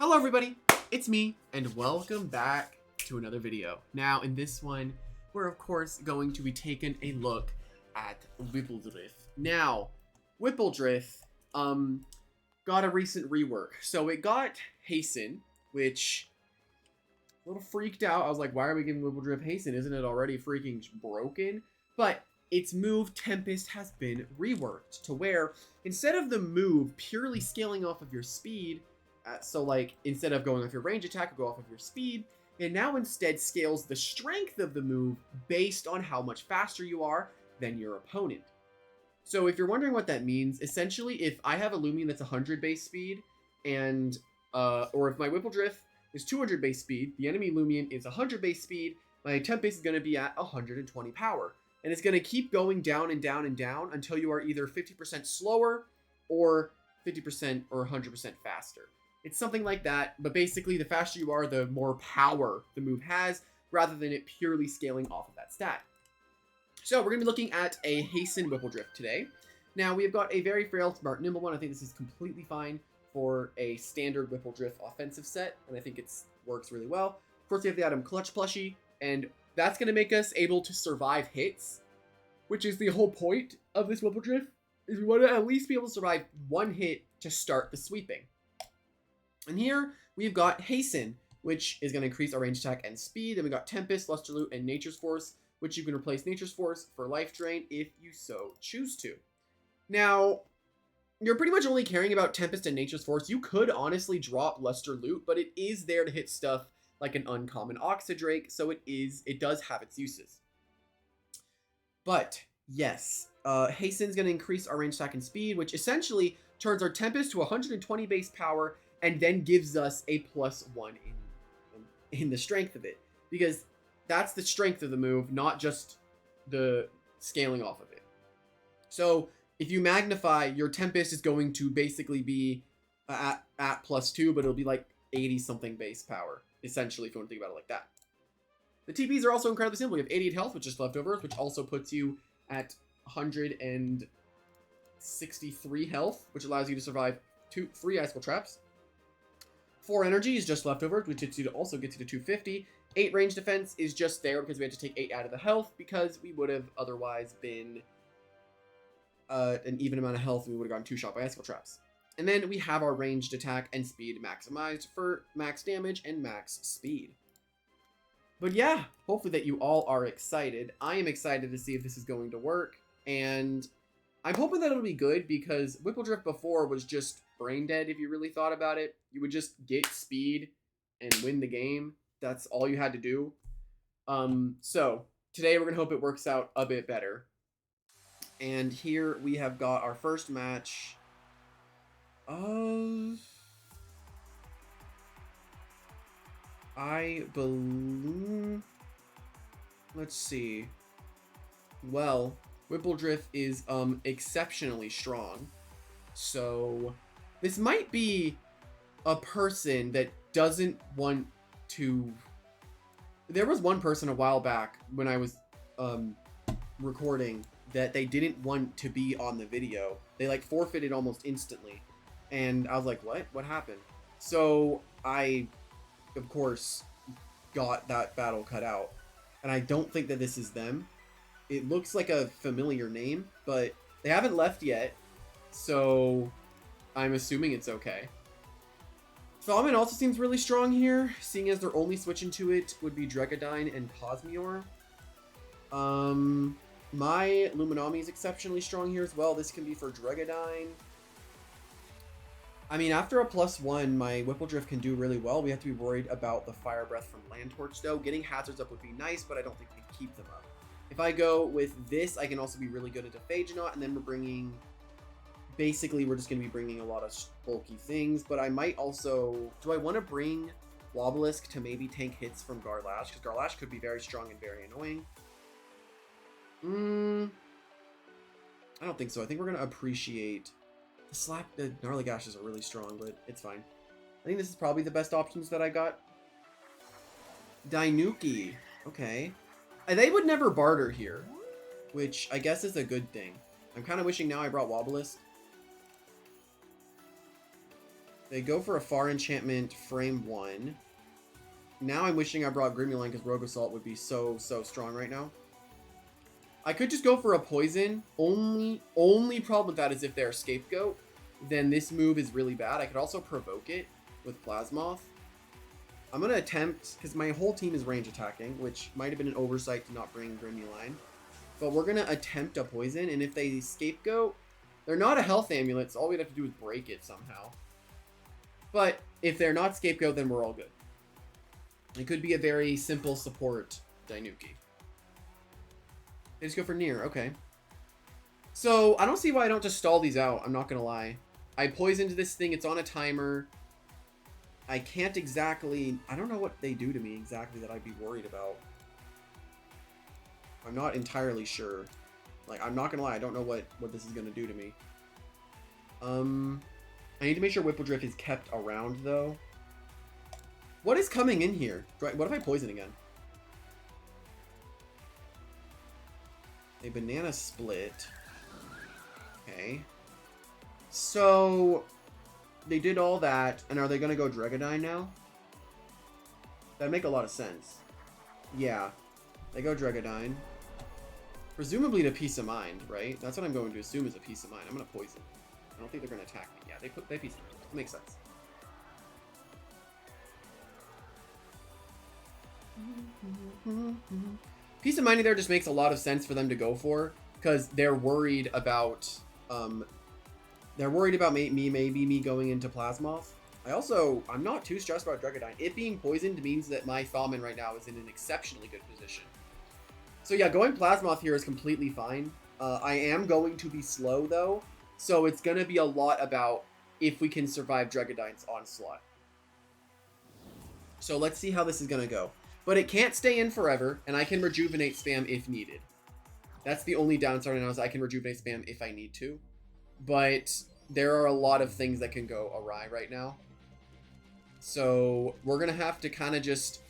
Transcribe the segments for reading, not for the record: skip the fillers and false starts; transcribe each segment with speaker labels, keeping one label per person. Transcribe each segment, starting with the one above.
Speaker 1: Hello everybody, it's me, and welcome back to another video. Now in this one, we're of course going to be taking a look at Whippledriff. Now, Whippledriff got a recent rework. So it got Hasten, which a little freaked out. I was like, why are we giving Whippledriff Hasten? Isn't it already freaking broken? But its move Tempest has been reworked to where instead of the move purely scaling off of your speed, so like instead of going off your range attack or go off of your speed, it now instead scales the strength of the move based on how much faster you are than your opponent. So if you're wondering what that means, essentially if I have a Loomian that's 100 base speed and or if my Whippledriff is 200 base speed, the enemy Loomian is 100 base speed, my Tempest is going to be at 120 power. And it's going to keep going down and down and down until you are either 50% slower or 50% or 100% faster. It's something like that, but basically the faster you are, the more power the move has, rather than it purely scaling off of that stat. So we're going to be looking at a Hasten Whippledriff today. Now we have got a very frail, smart, nimble one. I think this is completely fine for a standard Whippledriff offensive set, and I think it works really well. Of course, we have the item Clutch Plushie, and that's going to make us able to survive hits, which is the whole point of this Whippledriff, is we want to at least be able to survive one hit to start the sweeping. And here we've got Hasten, which is going to increase our range attack and speed. And we got Tempest, Luster Loot, and Nature's Force, which you can replace Nature's Force for life drain if you so choose to. Now, you're pretty much only caring about Tempest and Nature's Force. You could honestly drop Luster Loot, but it is there to hit stuff like an uncommon Oxydrake, so it does have its uses. But yes, Hasten's going to increase our range attack and speed, which essentially turns our Tempest to 120 base power and then gives us a +1 in the strength of it, because that's the strength of the move, not just the scaling off of it. So if you magnify, your Tempest is going to basically be at +2, but it'll be like 80 something base power, essentially, if you want to think about it like that. The TPs are also incredibly simple. You have 88 health, which is leftovers, which also puts you at 163 health, which allows you to survive 3 Icicle Traps. 4 energy is just leftovers, which also gets you to 250. 8 range defense is just there because we had to take 8 out of the health, because we would have otherwise been an even amount of health and we would have gotten 2 shot by Icicle Traps. And then we have our ranged attack and speed maximized for max damage and max speed. But yeah, hopefully that you all are excited. I am excited to see if this is going to work, and I'm hoping that it'll be good, because Whippledriff before was just brain dead if you really thought about it. You would just get speed and win the game. That's all you had to do. So today we're going to hope it works out a bit better. And here we have got our first match of, I believe, let's see. Well, Whippledriff is exceptionally strong. So this might be a person that doesn't want to. There was one person a while back when I was recording that they didn't want to be on the video. They like forfeited almost instantly. And I was like, what happened? So I, of course, got that battle cut out. And I don't think that this is them. It looks like a familiar name, but they haven't left yet, so I'm assuming it's okay. Thalman also seems really strong here, seeing as they're only switching to it would be Dregadine and Cosmior. My Luminami is exceptionally strong here as well. This can be for Dregadine. I mean, after a +1, my Whippledriff can do really well. We have to be worried about the Fire Breath from Land Torch, though. Getting hazards up would be nice, but I don't think we can keep them up. If I go with this, I can also be really good into Phagenaut, and then we're bringing... Basically, we're just going to be bringing a lot of bulky things, but I might also... Do I want to bring Wobelisk to maybe tank hits from Garlash? Because Garlash could be very strong and very annoying. I don't think so. I think we're going to appreciate... The Gnarly Gashes are really strong, but it's fine. I think this is probably the best options that I got. Dainuki. Okay. They would never barter here, which I guess is a good thing. I'm kind of wishing now I brought Wobelisk. They go for a Far Enchantment frame 1. Now I'm wishing I brought Grimuline because Rogue Assault would be so strong right now. I could just go for a poison. Only problem with that is if they're Scapegoat, then this move is really bad. I could also provoke it with Plasmoth. I'm going to attempt, because my whole team is range attacking, which might have been an oversight to not bring Grimuline. But we're going to attempt a poison, and if they Scapegoat, they're not a health amulet, so all we'd have to do is break it somehow. But if they're not Scapegoat, then we're all good. It could be a very simple support Dainuki. They just go for Nier, okay. So, I don't see why I don't just stall these out, I'm not gonna lie. I poisoned this thing, it's on a timer. I can't exactly... I don't know what they do to me exactly that I'd be worried about. I'm not entirely sure. Like, I'm not gonna lie, I don't know what this is gonna do to me. I need to make sure Whippledriff is kept around, though. What is coming in here? What if I poison again? A banana split. Okay. So, they did all that, and are they going to go Dregadine now? That'd make a lot of sense. Yeah. They go Dregadine. Presumably to Peace of Mind, right? That's what I'm going to assume is a Peace of Mind. I'm going to poison. I don't think they're going to attack me. Yeah, they Peace of Mind. It makes sense. Peace of Mind there just makes a lot of sense for them to go for, because they're worried about maybe going into Plasmoth. I'm not too stressed about Dregadine. It being poisoned means that my Thaumin right now is in an exceptionally good position. So yeah, going Plasmoth here is completely fine. I am going to be slow though, so it's going to be a lot about if we can survive Dregadine's onslaught. So let's see how this is going to go. But it can't stay in forever, and I can rejuvenate spam if needed. That's the only downside right now, is I can rejuvenate spam if I need to. But there are a lot of things that can go awry right now. So we're going to have to kind of just...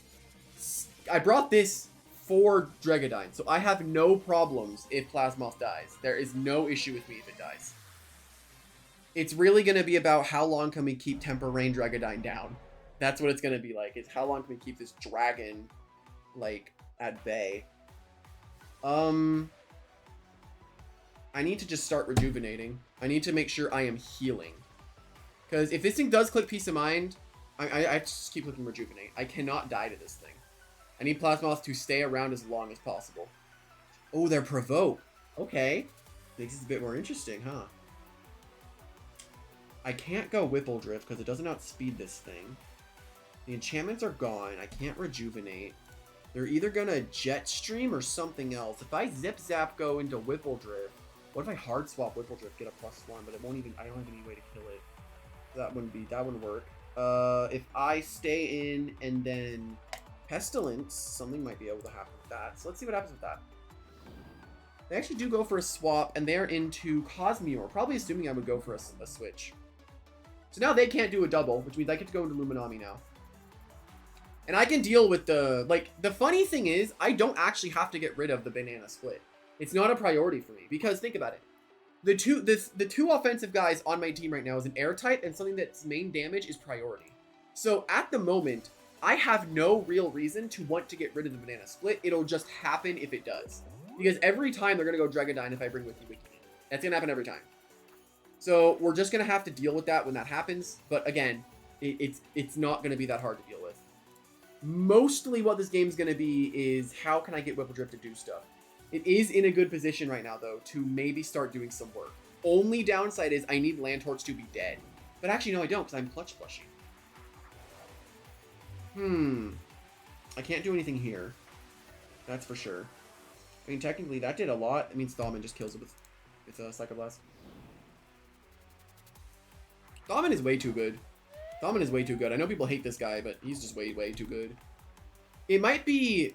Speaker 1: I brought this for Dregadine, so I have no problems if Plasmoth dies. There is no issue with me if it dies. It's really going to be about how long can we keep Temper Rain Dregadine down. That's what it's going to be like. It's how long can we keep this dragon, like, at bay. I need to just start rejuvenating. I need to make sure I am healing. Because if this thing does click Peace of Mind, I just keep clicking Rejuvenate. I cannot die to this thing. I need Plasmoth to stay around as long as possible. Oh, they're Provoke. Okay. Makes this a bit more interesting, huh? I can't go Whippledriff because it doesn't outspeed this thing. The enchantments are gone. I can't rejuvenate. They're either gonna Jetstream or something else. If I Zip Zap go into Whippledriff, what if I hard swap Whippledriff, get a +1, but it won't even, I don't have any way to kill it. That wouldn't work. If I stay in and then Pestilence, something might be able to happen with that. So let's see what happens with that. They actually do go for a swap, and they're into Cosmeor, probably assuming I would go for a switch. So now they can't do a double, which means I get to go into Luminami now. And I can deal with the funny thing is, I don't actually have to get rid of the banana split. It's not a priority for me, because think about it. The two offensive guys on my team right now is an air type and something that's main damage is priority. So at the moment, I have no real reason to want to get rid of the banana split. It'll just happen if it does. Because every time they're going to go Dregadine if I bring Wiki Wiki in. That's going to happen every time. So we're just going to have to deal with that when that happens. But again, it's not going to be that hard to deal with. Mostly what this game is going to be is how can I get Whippledriff to do stuff. It is in a good position right now, though, to maybe start doing some work. Only downside is I need Landtorch to be dead. But actually, no, I don't, because I'm clutch flushing. I can't do anything here. That's for sure. I mean, technically, that did a lot. It means Thaumin just kills it with Psycho Blast. Thaumin is way too good. Thaumin is way too good. I know people hate this guy, but he's just way, way too good. It might be...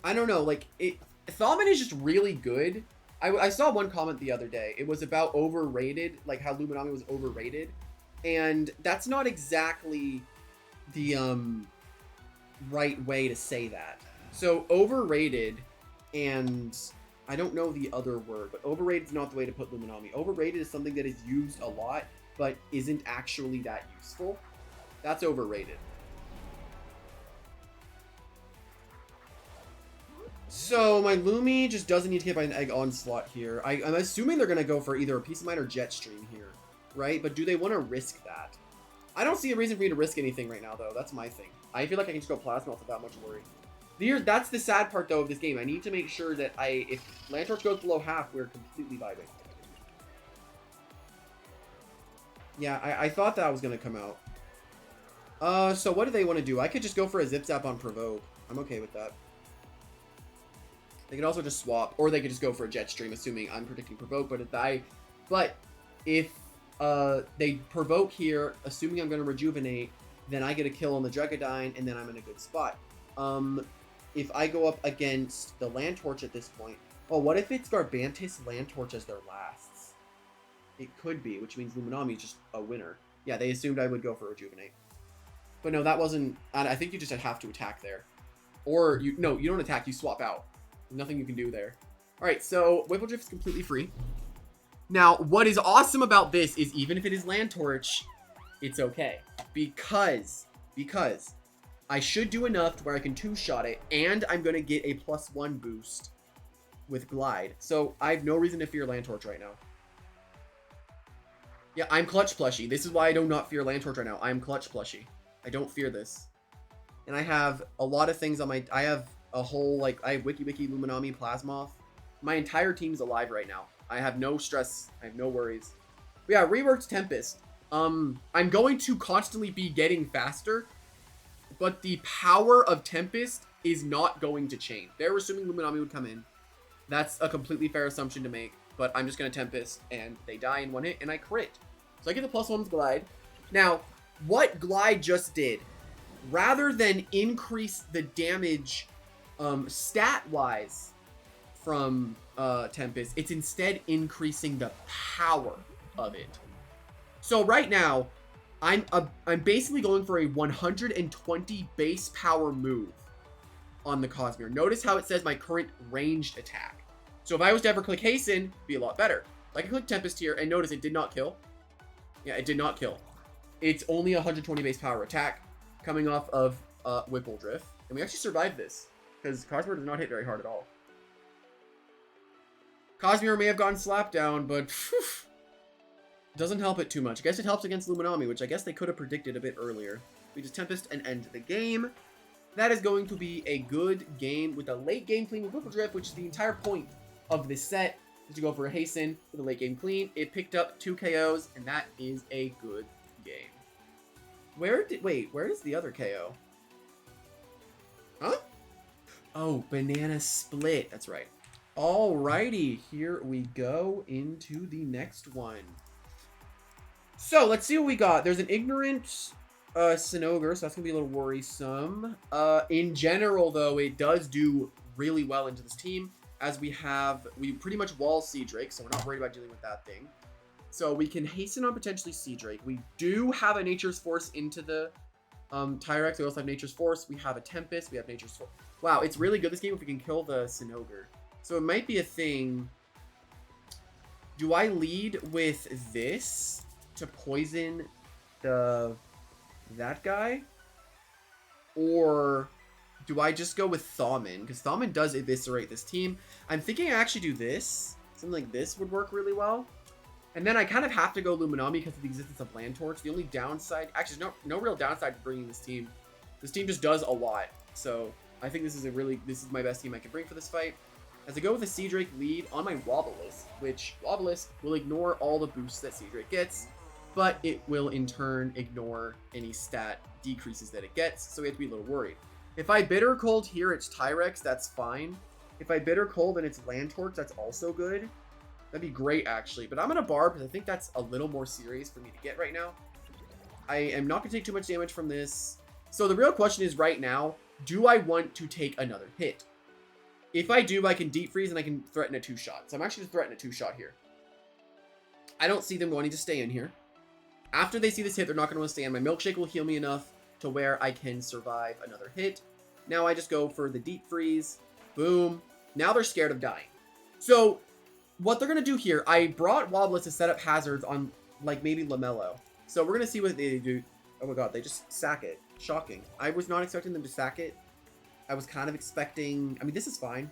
Speaker 1: I don't know, like, Thaumin is just really good. I saw one comment the other day. It was about overrated, like how Luminami was overrated. And that's not exactly the right way to say that. So overrated, and I don't know the other word, but overrated is not the way to put Luminami. Overrated is something that is used a lot but isn't actually that useful. That's overrated. So my Lumi just doesn't need to get by an egg onslaught here. I'm assuming they're going to go for either a Peace of Mind or Jet Stream here, right? But do they want to risk that? I don't see a reason for me to risk anything right now, though. That's my thing. I feel like I can just go Plasma without much worry. That's the sad part, though, of this game. I need to make sure that if Lantorch goes below half, we're completely vibing. Yeah, I thought that was going to come out. So what do they want to do? I could just go for a Zip Zap on Provoke. I'm okay with that. They could also just swap, or they could just go for a Jet Stream, assuming I'm predicting Provoke. But if they Provoke here, assuming I'm going to Rejuvenate, then I get a kill on the Drugadine, and then I'm in a good spot. If I go up against the Lantorch at this point, oh, what if it's Garbantis Lantorch as their lasts? It could be, which means Luminami is just a winner. Yeah, they assumed I would go for Rejuvenate. But no, that wasn't... I think you just have to attack there. Or, no, you don't attack, you swap out. There's nothing you can do there. Alright, so Whippledriff is completely free. Now, what is awesome about this is even if it is Lantorch, it's okay. Because I should do enough to where I can two-shot it, and I'm going to get a +1 boost with Glide. So I have no reason to fear Lantorch right now. Yeah, I'm Clutch Plushie. This is why I do not fear Lantorch right now. I'm Clutch Plushie. I don't fear this. And I have a lot of things on my... I have a whole, like... I have Wiki Luminami Plasmoth. My entire team's alive right now. I have no stress. I have no worries. But yeah, reworked Tempest. I'm going to constantly be getting faster, but the power of Tempest is not going to change. They're assuming Luminami would come in. That's a completely fair assumption to make, but I'm just going to Tempest, and they die in one hit, and I crit. So I get the +1 Glide. Now, what Glide just did, rather than increase the damage stat-wise from Tempest, it's instead increasing the power of it. So right now, I'm basically going for a 120 base power move on the Cosmere. Notice how it says my current ranged attack. So if I was to ever click Hasten, it'd be a lot better. I can click Tempest here, and notice it did not kill. Yeah, it did not kill. It's only a 120 base power attack coming off of Whippledriff. And we actually survived this, because Cosmere does not hit very hard at all. Cosmere may have gotten slapped down, but doesn't help it too much. I guess it helps against Luminami, which I guess they could have predicted a bit earlier. We just Tempest and end the game. That is going to be a good game with a late game clean with Whippledriff, which is the entire point of this set, is to go for a Hasten with a late game clean. It picked up 2 KOs, and that is a good game. Wait, where is the other KO? Huh? Oh, Banana Split. That's right. Alrighty, here we go into the next one. So, let's see what we got. There's an Ignorant Sinogre, so that's going to be a little worrisome. In general, though, it does do really well into this team, as we pretty much wall Sea Drake, so we're not worried about dealing with that thing. So we can hasten on potentially Sea Drake. We do have a Nature's Force into the Tyrex. We also have Nature's Force. We have a Tempest. We have Nature's Force. Wow, it's really good this game if we can kill the Sinogre. So it might be a thing. Do I lead with this to poison that guy? Or do I just go with Thawmin? Because Thawmin does eviscerate this team. I'm thinking I actually do this. Something like this would work really well. And then I kind of have to go Luminami because of the existence of Lantorch. The only downside... Actually, there's no real downside to bringing this team. This team just does a lot. So I think this is my best team I can bring for this fight. As I go with a Sea Drake lead on my Wobblisk, which Wobblisk will ignore all the boosts that Sea Drake gets, but it will in turn ignore any stat decreases that it gets, so we have to be a little worried. If I Bitter Cold here, it's Tyrex, that's fine. If I Bitter Cold and it's Lantorch, that's also good. That'd be great, actually. But I'm going to Barb, because I think that's a little more serious for me to get right now. I am not going to take too much damage from this. So the real question is right now, do I want to take another hit? If I do, I can Deep Freeze and I can threaten a 2-shot. So I'm actually going to threaten a 2-shot here. I don't see them wanting to stay in here. After they see this hit, they're not going to want to stay in. My Milkshake will heal me enough to where I can survive another hit. Now I just go for the Deep Freeze. Boom. Now they're scared of dying. So what they're going to do here, I brought Wobblisk to set up hazards on like maybe LaMelo. So we're gonna see what they do. Oh my god, they just sack it. Shocking. I was not expecting them to sack it. I was kind of expecting, I mean, this is fine.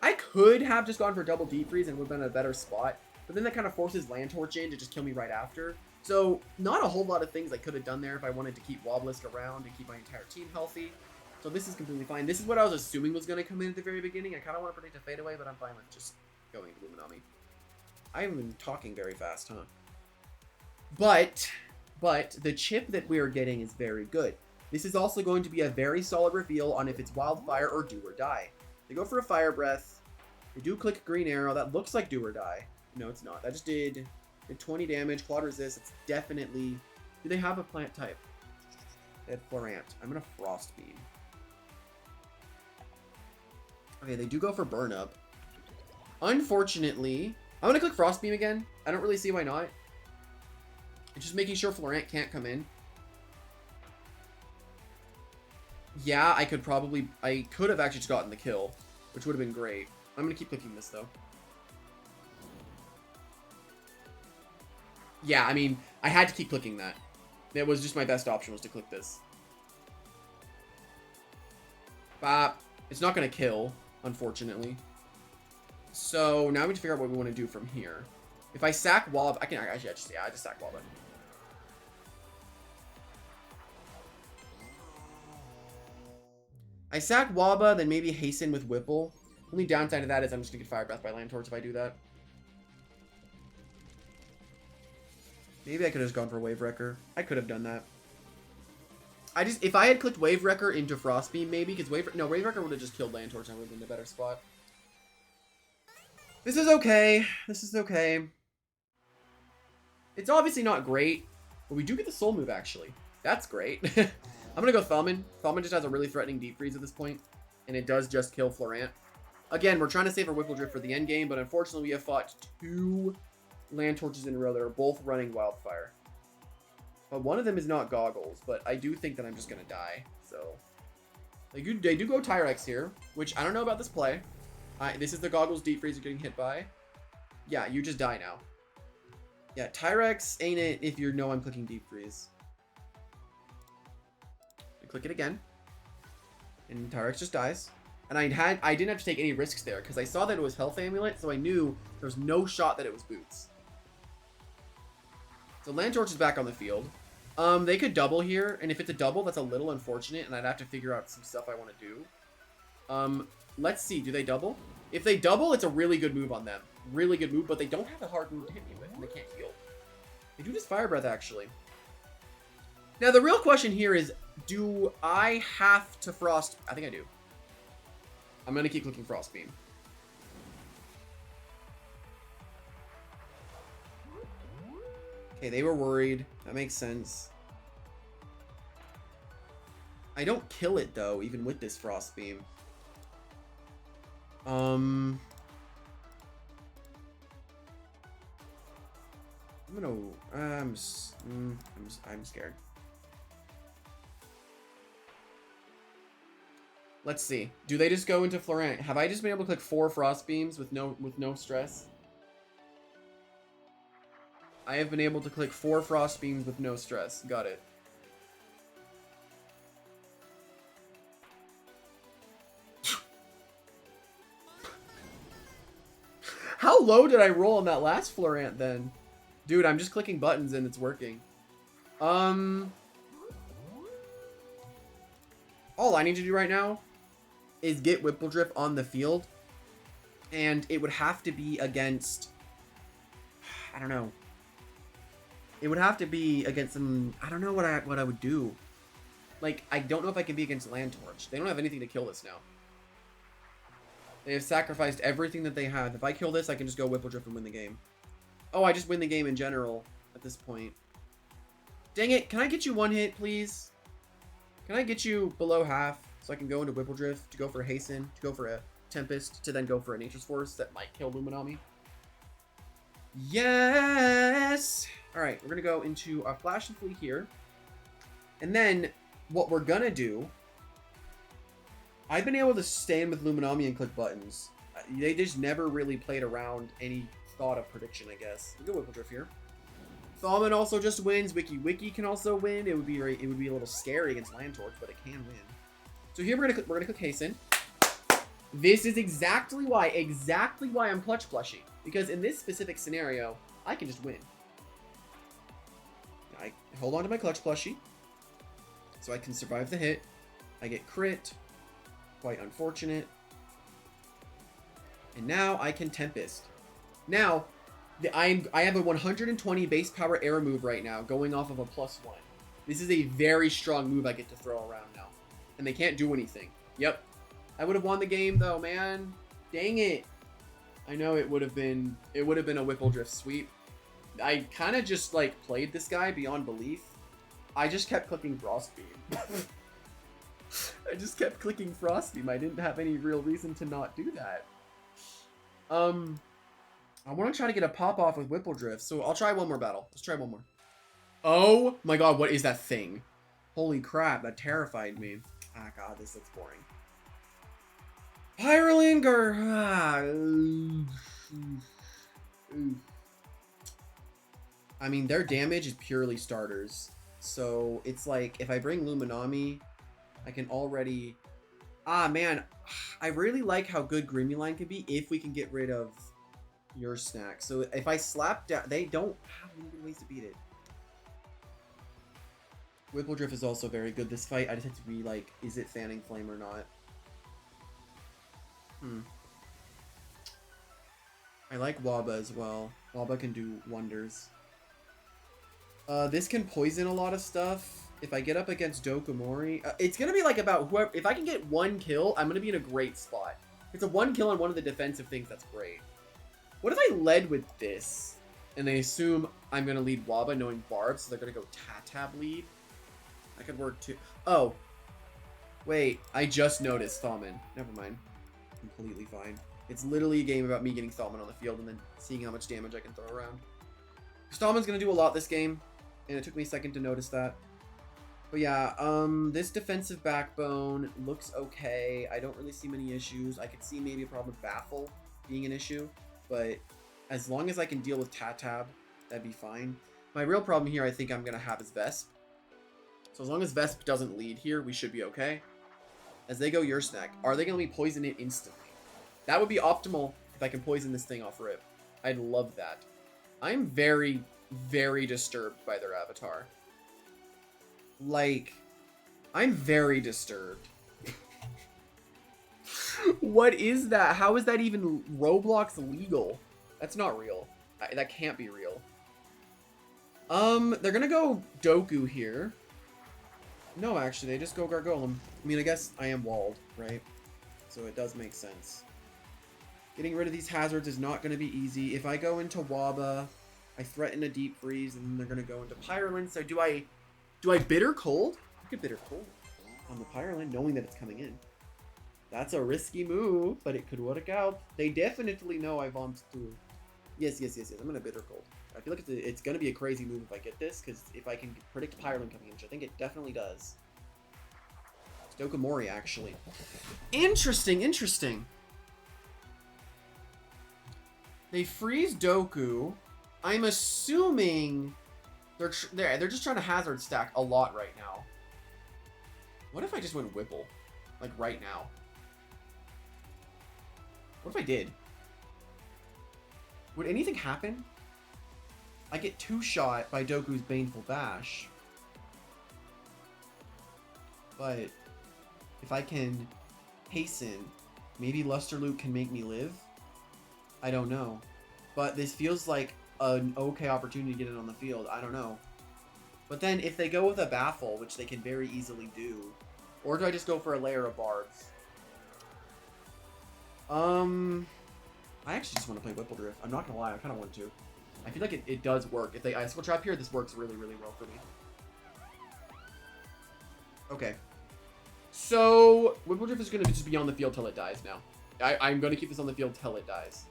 Speaker 1: I could have just gone for double deep freeze and would have been a better spot, but then that kind of forces Land Torch in to just kill me right after. So not a whole lot of things I could have done there if I wanted to keep Wobblisk around and keep my entire team healthy. So this is completely fine. This is what I was assuming was going to come in at the very beginning. I kind of want to predict a fadeaway, but I'm fine with just going to Luminami. I haven't been talking very fast, huh? But the chip that we are getting is very good. This is also going to be a very solid reveal on if it's Wildfire or Do or Die. They go for a Fire Breath. They do click Green Arrow. That looks like Do or Die. No, it's not. That just did 20 damage. Clawed Resist. It's definitely... Do they have a plant type? They had Florant. I'm going to Frost Beam. Okay, they do go for Burn Up. Unfortunately, I'm going to click Frost Beam again. I don't really see why not. It's just making sure Florant can't come in. Yeah, I could have actually just gotten the kill, which would have been great. I'm going to keep clicking this, though. Yeah, I mean, I had to keep clicking that. That was just my best option, was to click this. Bop. It's not going to kill, unfortunately. So now we need to figure out what we want to do from here. If I sack Wob, I can actually, I just sack Wobba. I sack Wobba, then maybe hasten with Whipple. Only downside to that is I'm just going to get Fire Breath by Land Torch if I do that. Maybe I could have just gone for Wave Wrecker. I could have done that. If I had clicked Wave Wrecker into Frost Beam, maybe, because Wave Wrecker would have just killed Land Torch and I would have been in a better spot. This is okay. This is okay. It's obviously not great, but we do get the Soul Move, actually. That's great. I'm going to go Thalman. Thalman just has a really threatening Deep Freeze at this point, and it does just kill Florant. Again, we're trying to save our Whippledriff for the end game, but unfortunately we have fought 2 Land Torches in a row that are both running Wildfire. But one of them is not Goggles, but I do think that I'm just going to die. So they do go Tyrex here, which I don't know about this play. This is the Goggles Deep Freeze you're getting hit by. Yeah, you just die now. Yeah, Tyrex ain't it if you know I'm clicking Deep Freeze. I click it again. And Tyrex just dies. And I didn't have to take any risks there because I saw that it was Health Amulet, so I knew there was no shot that it was Boots. So Land Torch is back on the field. They could double here, and if it's a double, that's a little unfortunate, and I'd have to figure out some stuff I want to do. Let's see, do they double? If they double, it's a really good move on them. Really good move, but they don't have a hard move to hit me with, and they can't heal. They do just Fire Breath, actually. Now, the real question here is, do I have to Frost... I think I do. I'm going to keep clicking Frost Beam. Okay, they were worried. That makes sense. I don't kill it, though, even with this Frost Beam. I'm scared. Let's see. Do they just go into Florant? Have I just been able to click 4 Frost Beams with no stress? I have been able to click 4 Frost Beams with no stress. Got it. How low did I roll on that last Florant then? Dude, I'm just clicking buttons and it's working. All I need to do right now is get Whippledriff on the field. And it would have to be against... I don't know. It would have to be against some... I don't know what I would do. Like, I don't know if I can be against Land Torch. They don't have anything to kill this now. They have sacrificed everything that they have. If I kill this, I can just go Whippledriff and win the game. Oh, I just win the game in general at this point. Dang it. Can I get you 1 hit, please? Can I get you below half so I can go into Whippledriff, to go for a Hasten, to go for a Tempest, to then go for a Nature's Force that might kill Luminami? Yes! Alright, we're going to go into our Flash and Flee here. And then what we're going to do... I've been able to stand with Luminami and click buttons. They just never really played around any thought of prediction, I guess. We'll go Whippledriff here. Thalman also just wins. Wiki can also win. It would be a little scary against Landtorch, but it can win. So here we're gonna click Hasten. This is exactly why I'm clutch plushing. Because in this specific scenario, I can just win. I hold on to my clutch plushie, so I can survive the hit. I get crit. Quite unfortunate. And now I can Tempest. Now, I have a 120 base power air move right now, going off of a +1. This is a very strong move I get to throw around now. And they can't do anything. Yep. I would have won the game though, man. Dang it. I know it would have been a Whippledriff sweep. I kind of just like played this guy beyond belief. I just kept clicking Frostbeam. I just kept clicking Frostbeam. I didn't have any real reason to not do that. I want to try to get a pop off with Whippledriff, so I'll try one more battle. Let's try one more. Oh my god, what is that thing? Holy crap, that terrified me. Ah, god, this looks boring. Pyrolinker! I mean, their damage is purely starters. So it's like, if I bring Luminami, I can already... Ah, man. I really like how good Grimuline can be if we can get rid of your snack. So if I slap down... They don't have any good ways to beat it. Whippledriff is also very good this fight. I just have to be like, is it Fanning Flame or not? I like Waba as well. Waba can do wonders. This can poison a lot of stuff. If I get up against Dokomori, it's gonna be like about whoever. If I can get one kill, I'm gonna be in a great spot. If it's a one kill on one of the defensive things, that's great. What if I led with this, and they assume I'm gonna lead Waba, knowing Barb, so they're gonna go Tatab lead? That could work too. Oh, wait, I just noticed Thalman. Never mind. Completely fine. It's literally a game about me getting Thalman on the field and then seeing how much damage I can throw around. Thalman's gonna do a lot this game, and it took me a second to notice that. But yeah, this defensive backbone looks okay. I don't really see many issues. I could see maybe a problem with Baffle being an issue, but as long as I can deal with Tatab, that'd be fine. My real problem here, I think I'm gonna have is Vesp. So as long as Vesp doesn't lead here, we should be okay. As they go your snack, are they gonna be poison it instantly? That would be optimal if I can poison this thing off rip. I'd love that. I'm very, very disturbed by their avatar. Like, I'm very disturbed. What is that? How is that even Roblox legal? That's not real. That can't be real. They're gonna go Doku here. No, actually, they just go Gargolem. I mean, I guess I am walled, right? So it does make sense. Getting rid of these hazards is not going to be easy. If I go into Waba, I threaten a deep freeze, and then they're going to go into Pyrolin. So do I Bitter Cold? I could Bitter Cold on the Pyrolin, knowing that it's coming in. That's a risky move, but it could work out. They definitely know I want to. Yes. I'm going to Bitter Cold. I feel like it's going to be a crazy move if I get this, because if I can predict Pyrolin coming in, which I think it definitely does. It's Dokomori, actually. Interesting. They freeze Doku. I'm assuming they're just trying to hazard stack a lot right now. What if I just went Whipple? Like right now. What if I did? Would anything happen? I get 2-shot by Doku's Baneful Bash. But if I can hasten, maybe Luster Luke can make me live? I don't know. But this feels like an okay opportunity to get it on the field. I don't know. But then if they go with a Baffle, which they can very easily do, or do I just go for a layer of Barbs? I actually just want to play Whippledriff. I'm not gonna lie, I kind of want to. I feel like it does work. If they Icicle Trap here, this works really, really well for me. Okay. So, Whippledriff is going to just be on the field till it dies now. I'm going to keep this on the field till it dies.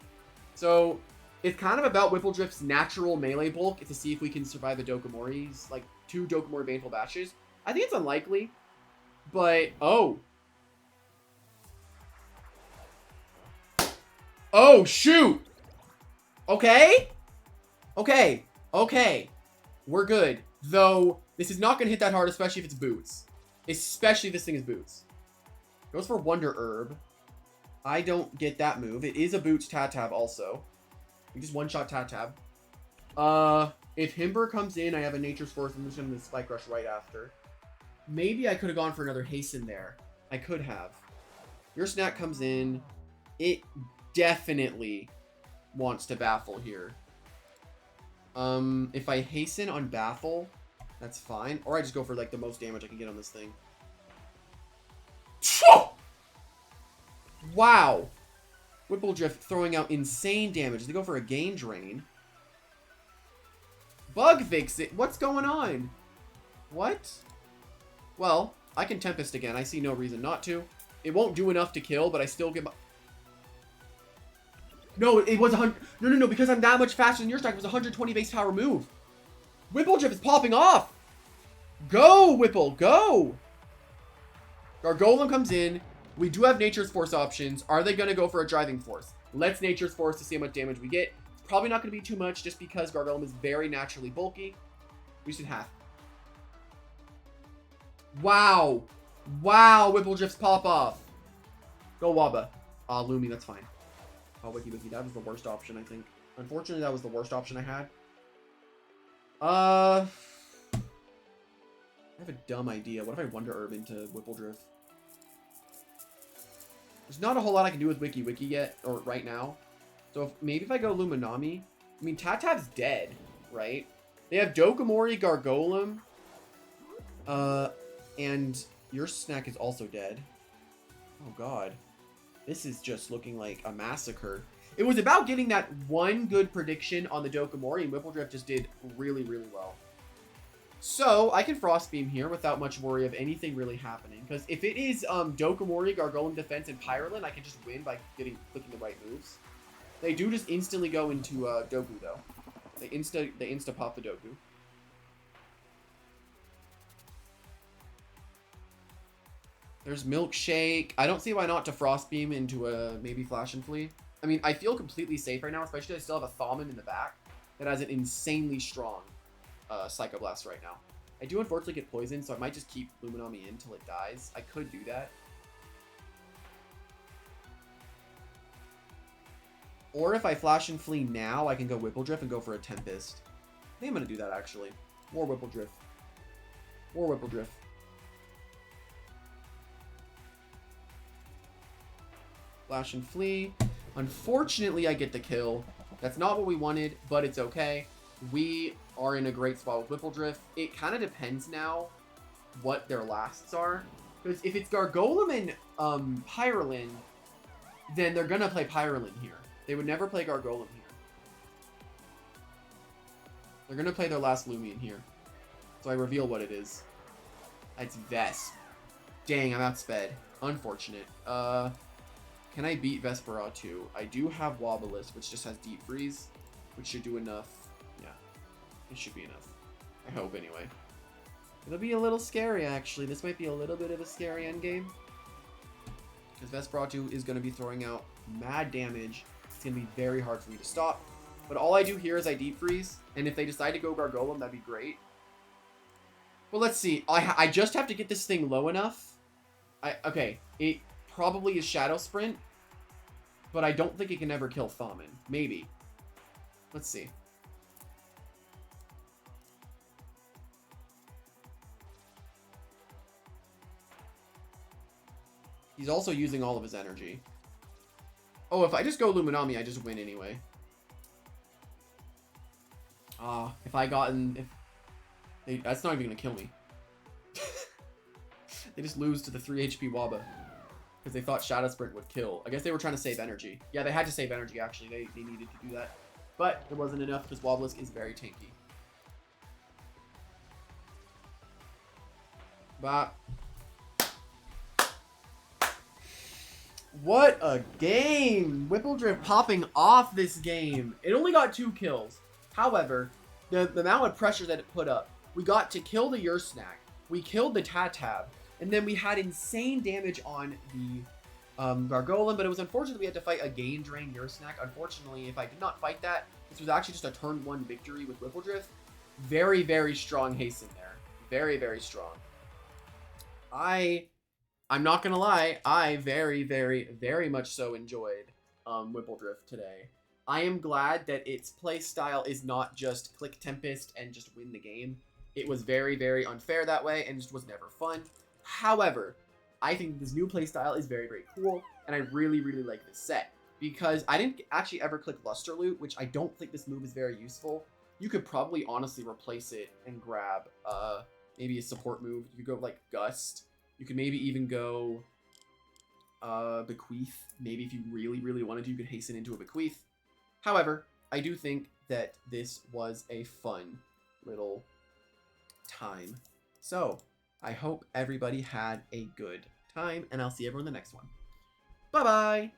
Speaker 1: So, it's kind of about Whippledriff's natural melee bulk to see if we can survive the Dokomori's, like, 2 Dokomori Baneful Bashes. I think it's unlikely, but... Oh! Oh, shoot! Okay? Okay. We're good. Though, this is not going to hit that hard, especially if it's boots. Especially if this thing is boots. Goes for Wonder Herb. I don't get that move. It is a boots Tatab also. We just one-shot Tatab. If Himber comes in, I have a Nature's Force. I'm just going to Spike Rush right after. Maybe I could have gone for another Hasten there. I could have. Your Snack comes in. It definitely wants to Baffle here. If I Hasten on Baffle, that's fine. Or I just go for like the most damage I can get on this thing. Wow. Whippledriff throwing out insane damage. They go for a Gain Drain. Bug Fix it. What's going on? What? Well, I can Tempest again. I see no reason not to. It won't do enough to kill, but I still get my... No, it was 100... No, because I'm that much faster than your stack. It was a 120 base power move. Whippledriff is popping off. Go, Whipple, go. Gargolem comes in. We do have Nature's Force options. Are they going to go for a Driving Force? Let's Nature's Force to see how much damage we get. It's probably not going to be too much just because Gargolem is very naturally bulky. We just did half. Wow. Wow, Whippledriff's pop off. Go Waba. Loomy, that's fine. Oh, Wiki. That was the worst option, I think. Unfortunately, that was the worst option I had. I have a dumb idea. What if I Wonder Herb into Whippledriff? There's not a whole lot I can do with Wiki yet, or right now. So maybe if I go Luminami. I mean, Tatab's dead, right? They have Dokomori, Gargolem. And your Snack is also dead. Oh, God. This is just looking like a massacre. It was about getting that one good prediction on the Dokomori, and Whippledriff just did really, really well. So, I can Frost Beam here without much worry of anything really happening. Because if it is Dokomori, Gargolem Defense, and Pyrolin, I can just win by clicking the right moves. They do just instantly go into Dogu, though. They insta pop the Dogu. There's Milkshake. I don't see why not to Frost Beam into a maybe Flash and Flee. I mean, I feel completely safe right now, especially I still have a Thaumin in the back that has an insanely strong Psycho Blast right now. I do unfortunately get poisoned, so I might just keep Luminami in until it dies. I could do that. Or if I Flash and Flee now, I can go Whippledriff and go for a Tempest. I think I'm going to do that, actually. More Whippledriff. More Whippledriff. Flash and Flee. Unfortunately, I get the kill. That's not what we wanted, but it's okay. We are in a great spot with Whippledriff. It kind of depends now what their lasts are. Because if it's Gargolem and Pyrolin, then they're going to play Pyrolin here. They would never play Gargolem here. They're going to play their last Loomian here. So I reveal what it is. It's Vesp. Dang, I'm outsped. Unfortunate. Can I beat Vesperatu? I do have Wobblisk, which just has Deep Freeze, which should do enough. Yeah, it should be enough. I hope, anyway. It'll be a little scary, actually. This might be a little bit of a scary endgame. Because Vesperatu is going to be throwing out mad damage. It's going to be very hard for me to stop. But all I do here is I Deep Freeze, and if they decide to go Gargolem, that'd be great. Well, let's see. I just have to get this thing low enough. Okay, it probably is Shadow Sprint, but I don't think it can ever kill Thaumin. Maybe. Let's see. He's also using all of his energy. Oh, if I just go Luminami, I just win anyway. If I gotten... that's not even gonna kill me. They just lose to the 3 HP Waba. Because they thought Shadow Sprint would kill. I guess they were trying to save energy. Yeah, they had to save energy, actually. They needed to do that. But it wasn't enough because Wobblisk is very tanky. But what a game! Whippledriff popping off this game. It only got 2 kills. However, the amount of pressure that it put up. We got to kill the Snack. We killed the Tatab. And then we had insane damage on the Gargolem, but it was unfortunate we had to fight a Gain Drain Snack. Unfortunately, if I did not fight that, this was actually just a turn 1 victory with Whippledriff. Very, very strong hasten there. Very, very strong. I'm not gonna lie, I very, very, very much so enjoyed Whippledriff today. I am glad that its play style is not just click Tempest and just win the game. It was very, very unfair that way and just was never fun. However, I think this new play style is very, very cool, and I really, really like this set. Because I didn't actually ever click Luster Loot, which I don't think this move is very useful. You could probably honestly replace it and grab maybe a support move. You could go like Gust. You could maybe even go Bequeath. Maybe if you really, really wanted to, you could hasten into a Bequeath. However, I do think that this was a fun little time. So, I hope everybody had a good time, and I'll see everyone in the next one. Bye-bye!